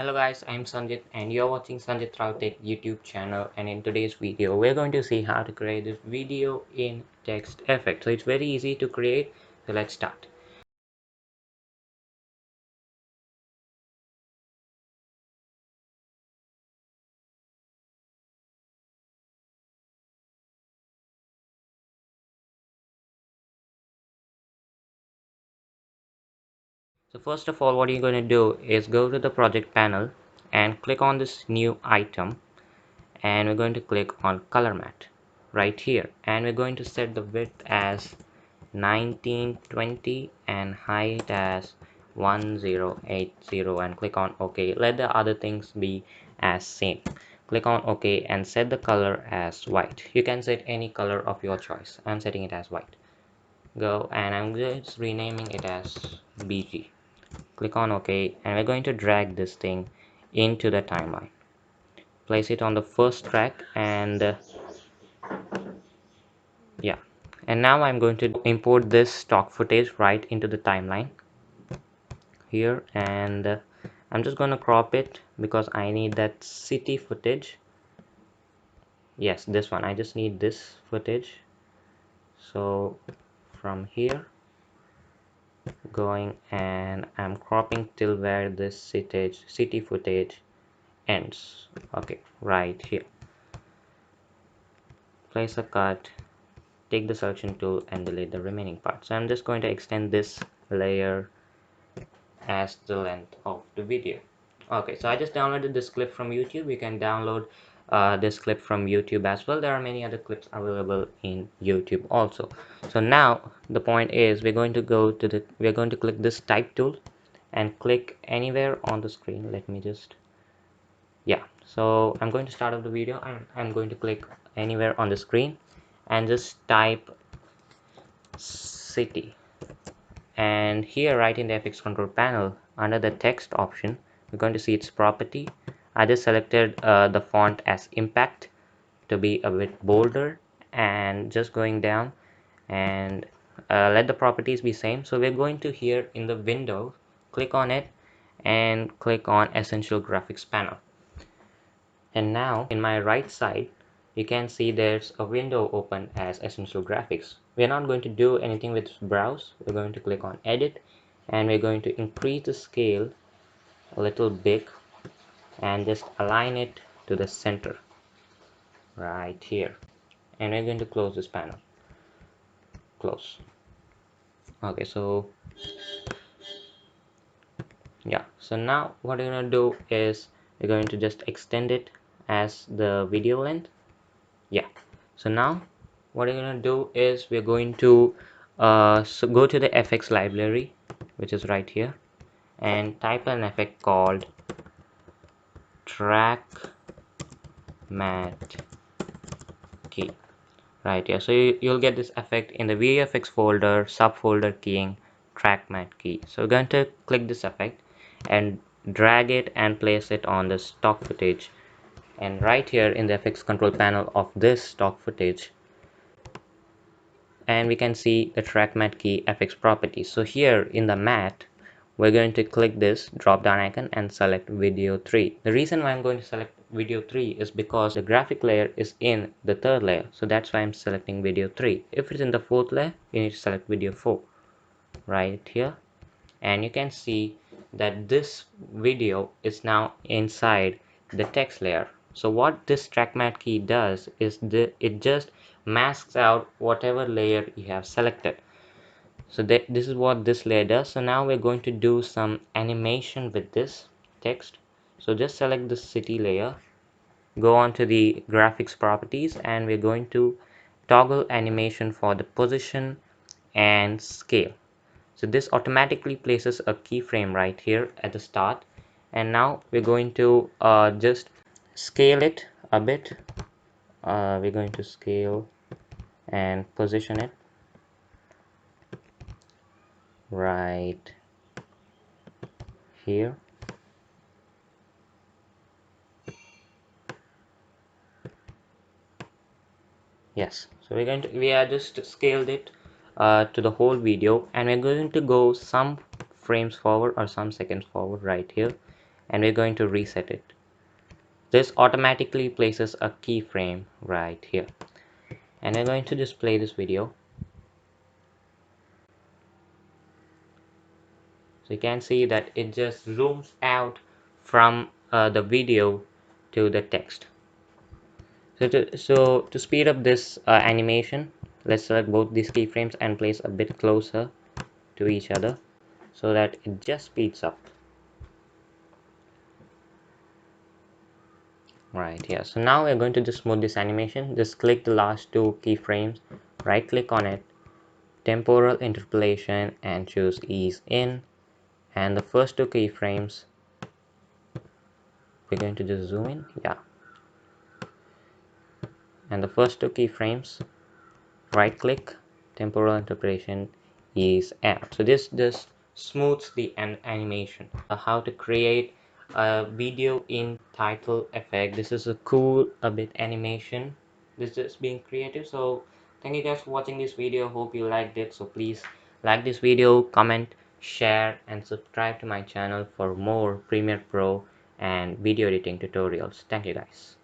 Hello guys, I'm Sanjit and you're watching Sanjit Rao Tech YouTube channel, and in today's video we're going to see how to create this video in text effect. So it's very easy to create, so let's start. So first of all, what you're going to do is go to the project panel and click on this new item, and we're going to click on color matte right here, and we're going to set the width as 1920 and height as 1080 and click on OK. Let the other things be as same. Click on OK and set the color as white. You can set any color of your choice. I'm setting it as white. Go, and I'm just renaming it as BG. Click on OK, and we're going to drag this thing into the timeline. Place it on the first track, and yeah, and now I'm going to import this stock footage right into the timeline here, and I'm just going to crop it because I need that city footage. Yes, this one, I just need this footage. So from here going, and I'm cropping till where this city footage ends. Okay, right here. Place a cut, take the selection tool and delete the remaining part. So I'm just going to extend this layer as the length of the video. Okay, so I just downloaded this clip from YouTube. You can download this clip from YouTube as well. There are many other clips available in YouTube also. So now the point is we're going to click this type tool and click anywhere on the screen. Let me just, yeah, so I'm going to start off the video, and I'm going to click anywhere on the screen and just type city, and here right in the FX control panel under the text option we're going to see its property. I just selected the font as impact to be a bit bolder, and just going down and let the properties be same. So we're going to here in the window, click on it and click on essential graphics panel, and now in my right side you can see there's a window open as essential graphics. We're not going to do anything with browse. We're going to click on edit, and we're going to increase the scale a little big and just align it to the center right here, and we're going to close this panel. Close. Okay, so yeah, so now what we're going to do is we're going to just extend it as the video length. Yeah, so now what we're going to do is we're going to go to the FX library, which is right here, and type an effect called track matte key right here. So you'll get this effect in the VFX folder, subfolder keying track matte key. So we're going to click this effect and drag it and place it on the stock footage, and right here in the FX control panel of this stock footage, and we can see the track matte key FX properties. So here in the matte we're going to click this drop down icon and select video 3. The reason why I'm going to select video 3 is because the graphic layer is in the third layer, so that's why I'm selecting video 3. If it's in the fourth layer, you need to select video 4 right here, and you can see that this video is now inside the text layer. So what this track matte key does is it just masks out whatever layer you have selected. So this is what this layer does. So now we're going to do some animation with this text. So just select the city layer, go on to the graphics properties, and we're going to toggle animation for the position and scale. So this automatically places a keyframe right here at the start, and now we're going to just scale it a bit. We're going to scale and position it right here. Yes, so we are just scaled it to the whole video, and we're going to go some frames forward or some seconds forward right here, and we're going to reset it. This automatically places a keyframe right here, and we're going to just play this video. So you can see that it just zooms out from the video to the text. So to speed up this animation, let's select both these keyframes and place a bit closer to each other so that it just speeds up. Right here. So now we're going to just smooth this animation. Just click the last two keyframes, right click on it, temporal interpolation, and choose ease in. And the first two keyframes, we're going to just zoom in. Yeah. And the first two keyframes, right click, temporal interpolation, ease out. So this just smooths the animation. How to create a video in title effect. This is a cool a bit animation. This is being creative. So thank you guys for watching this video. Hope you liked it. So please like this video, comment, share, and subscribe to my channel for more Premiere Pro and video editing tutorials. Thank you guys.